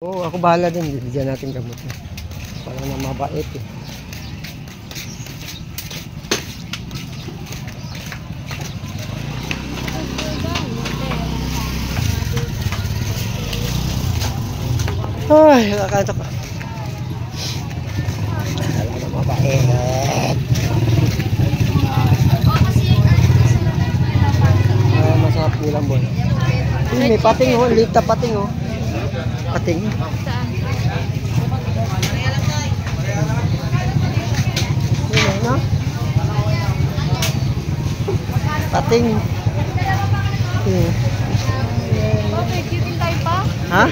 Oo, ako bahala din. Bibigyan natin gamot. Parang na mabait eh. Ay, nakakanta pa. Parang na mabait. Masarap ulam boy. May pating ho, lita pating ho. Pating. No? Pating. Okay, chicken tayo pa? Ha?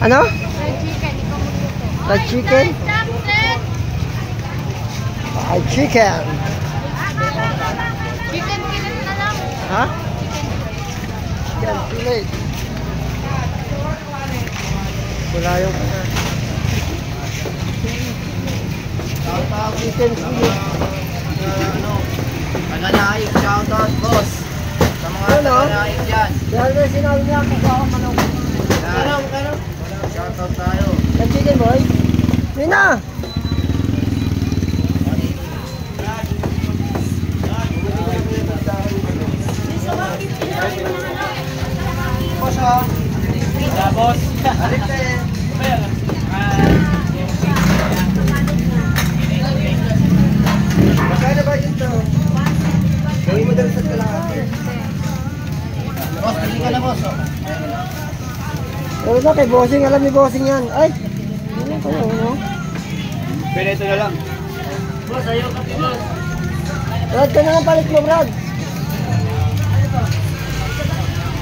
Ano? Fried chicken, ikaw magluto. Fried chicken? Fried chicken. Chicken kilit na lang. Ha? Chicken fillet. Wala yung chicken fillet. Mananaig, shoutout boss. Sa mga mananaig dyan. Dahil na sinabi niya ako ako manong. Shoutout tayo. Fried chicken boy. Nina! Boss ha? Yeah, boss. Alik na eh. Magkano ba yun to? Gawin mo daw sa kalahati. Boss, pili ka na boss. Ano ba kay bossing? Alam ni bossing yan. Ay! Ano pa yun, no? Pwede ito na lang. Boss, ayaw ka boss. Brad, ka na nga palit mo, Brad.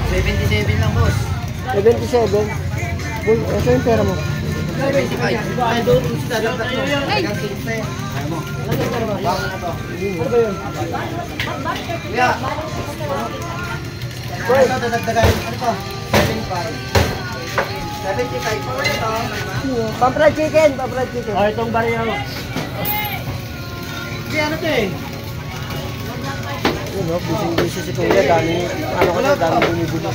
77 lang boss. 77. Boy, ito yung pera mo. 75. Ay, doon sa dapat mo. Hanggang 15. Ayaw mo. Bakit na to? Ano ba yun? Kuya. Boy, ito dadagdagan. Ano to? 75. 75 po ito. Pampra chicken, pampra chicken. Oh, itong bariya mo. Hindi, ano to eh? Yun o, busy si Kuya. Dami, ano ko na, dami bumibili.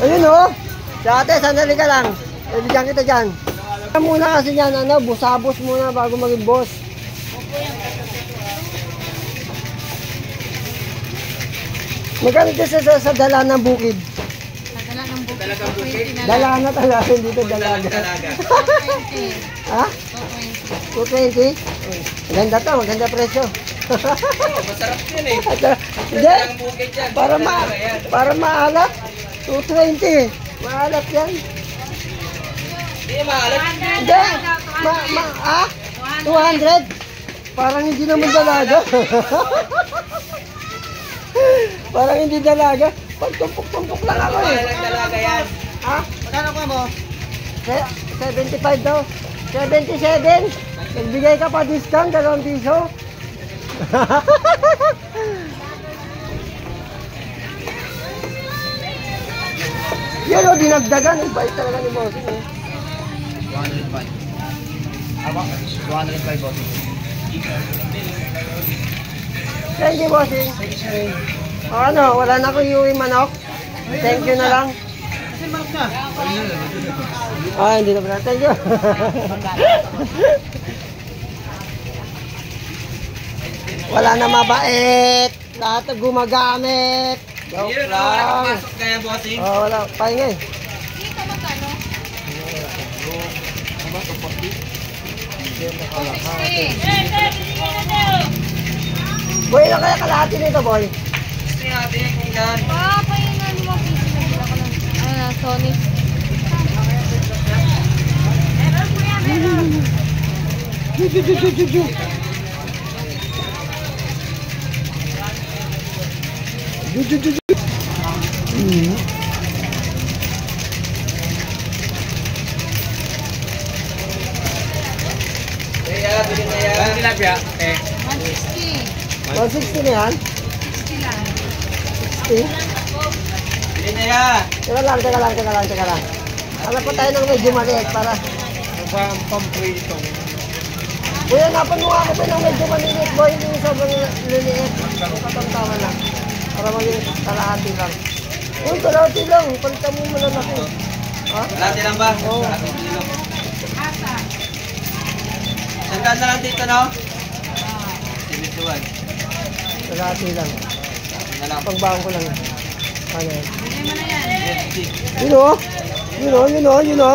Ayun o. Si ate, sandali ka lang. Bibigyan kita dyan. Muna kasi yan, ano, busabos muna bago maging boss. Magkano ito sa dala ng bukid? Dala ng bukid. Dala na talaga, dito dalaga. Ha? 220? Maganda to, maganda presyo. Masarap yun eh. Hindi, para maalat. 220. Maalat yan. Hindi, maalat. Hindi, 200. Parang hindi naman dalaga. Parang hindi dalaga. Pagtumpok-tumpok lang ako eh. Maalat dalaga yan. Ha? Magkano ka mo? 75 daw. 77. Nagbigay ka pa discount, 2 piso. Yan o, dinagdagan. Ang bait talaga ni bossing. 205. Aba, 205 boss. Thank you, bossing. Ano, wala na ko iuwi manok. Thank you na lang. Kasi manok na. Hindi na pala. Thank you. Wala na mabait. Lahat na gumagamit. Joke lang. Kaya bossing. Wala. Pahinga eh. Dito magkano? Boy, ilan kaya kalahati nito, boy? Gusto natin kung yan. Pa yun na lumang piso na bila ko ng Sony. Kaya, bilhin na yan. Ang tilapia? 160. 160 na yan? 60 lang. 60? Bilhin na yan. Teka lang. Hanap po tayo ng medyo maliit para... Pamprito. Kuya, napan mo nga ako po ng medyo maliit, boy. Hindi sobrang liliit. Katamtaman lang. Para maging kalahati lang. Uy, kalahati lang. Palitan mo malalaki. Ha? Kalahati lang ba? Oo. Kalahati kilo. Sandaan na lang dito, no? 71. Kalahati lang. Na lang. Pagbaon ko lang. Ano yan? Bigay mo na yan. 50. Yun o. Yun o, yun o, yun o.